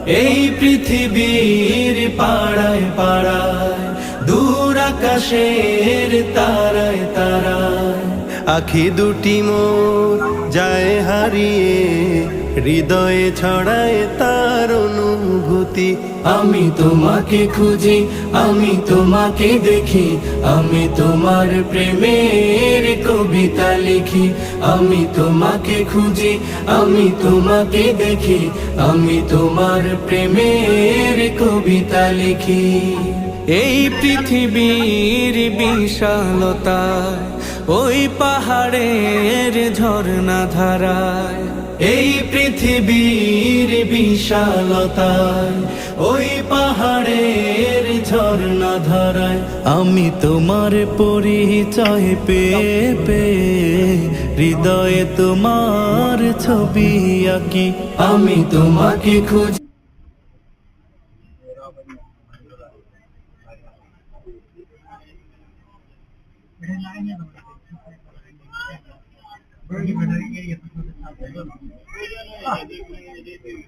এই পৃথিবীর পাড়ায় পাড়ায়, দূর আকাশের তারায় তারায়, আখি দুটি মোর যায় হারিয়ে, হৃদয়ে ছড়ায় তার অনুভূতি। আমি তোমাকে খুঁজি, আমি তোমাকে দেখি, আমি তোমার প্রেমের কবিতা লিখি। আমি তোমাকে খুঁজি, আমি তোমাকে দেখি, আমি তোমার প্রেমের কবিতা লিখি। এই পৃথিবীর বিশালতায়, ওই পাহাড়ের ঝর্ণা ধারায়, এই পৃথিবীর বিশালতায়, ওই পাহাড়ের ঝর্ণা ধারায়, আমি তোমার পরিচয় পেয়ে পেয়ে, হৃদয়ে তোমার ছবি আঁকি। আমি তোমাকে খুঁজি।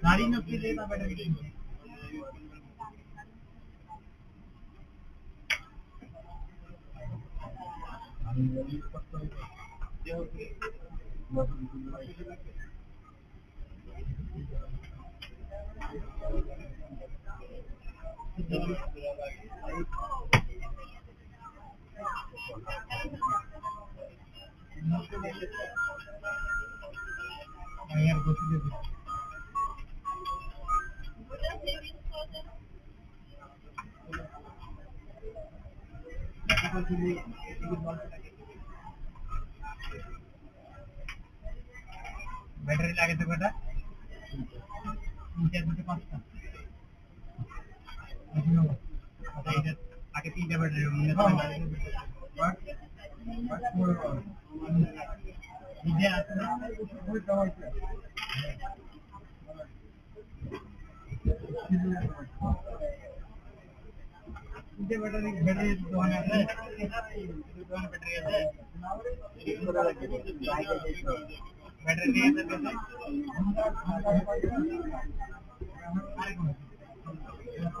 गाड़ी न की लेना बैटरी यार गोशी दे बैटरी लागे तो बेटा तीन चार पाँच आगे तीन बैटरी बैटरी बैटरी दुकान है दुकान बैटरी है बैटरी नहीं है